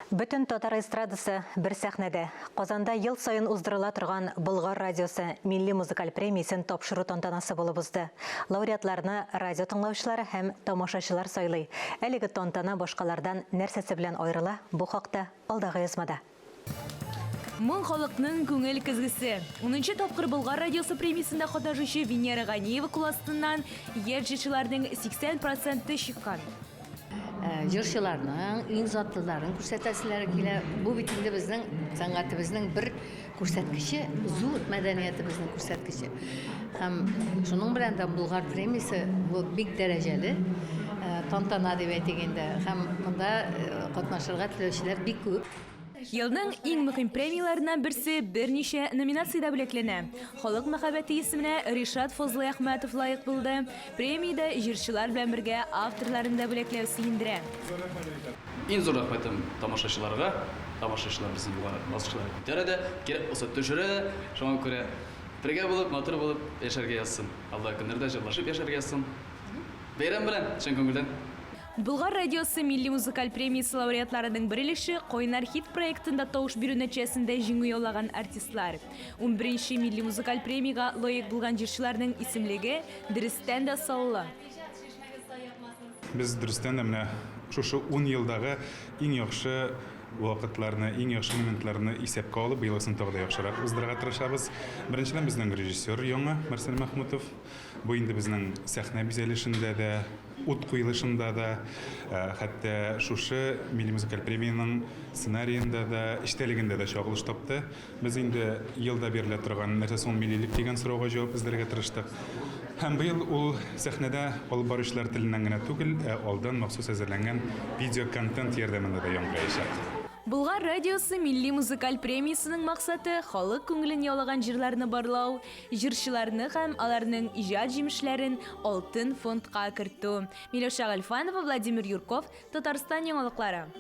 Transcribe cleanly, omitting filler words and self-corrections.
Бүтін татар эстрадысы бір сәхнеде. Қазанда ел сайын уздырыла тұрған Бұлғар радиосы Милли музыкаль премиясын тапшыру тантанасы болып uzды. Лауреатларына радио тыңлаушылары һәм тамашачылар сайлый. Әлеге тантана башкалардан нәрсәсе белән айрыла, бу хакта алдагы язмада. Мың халыкның күңел кызгысы. 10-нчы тапкыр Бұлғар радиосы премиясында катнашучы Венера Ганиева куластынан ержичиләрнең 80% чыккан. Жырчыларның иң затлыларын күрсәтәселәр килә. Бу бит инде безнең сәнгатебезнең бер күрсәткече, зур мәдәниятебезнең күрсәткече. Һәм шуның белән дә Бұлғар премиясе бу бик дәрәҗәле тантана дип әйтгәндә. Һәм монда катнашырга теләүчеләр бик күп. Елның иң мөһим премияларынан берсе берничә номинациядә бүләкләнә. Халык мәхәббәте исеменә Ришат Фазлый Әхмәтов лаек булды. Премиядә җырчылар белән бергә авторларын да бүләкләү сөендерә. Иң зур рәхмәтем тамашачыларга. Тамашачылар безнең баскычлар күтәрде, кирәк булса төшерә. Шуңа күрә бергә булып, матур булып яшәргә язсын. Алла көннәрдә җырлашып яшәргә язсын. Бәйрәм белән, чын күңелдән. Бұлғар радиосы Милли музыкаль премиясы лауреатларының біріліші Қойнар хит проектында тауыш беру нәтижесінде жеңу яулаган артистлар. 11-ші Милли музыкаль премияға лайық булган җырчыларның исемлеге дөрестән дә саллы. Без дөрестән дә менә шушы 10 елдагы иң яхшы вакытларны, иң яхшы моментларны исәпкә алып, быелгысын тагы яхшырак уздырырга тырышабыз. Беренчедән безнең режиссер яңа Марсель Мәхмүтов. Бу инде безнең сәхнә бизәлешендә дә, ут куелышында да, хәтта шушы Милли музыкаль премияның сценарийында да, эчтәлегендә дә чагылыш тапты. Без инде елда бирелә торган нәрсә соң миллилек дигән сорауга җавап эзләргә тырыштык. Һәм быел ул сәхнәдә алып баручылар теленнән генә түгел, алдан махсус әзерләнгән видеоконтент ярдәмендә дә яңгырayacak. Бұлғар радиосы Милли музыкаль премиясының мақсаты халык күңелен яулаган җырларны барлау, җырчыларны һәм аларның иҗат җимешләрен алтын фондка кертү. Миләүшә Гальфанова, Владимир Юрков, Татарстан яңалыклары.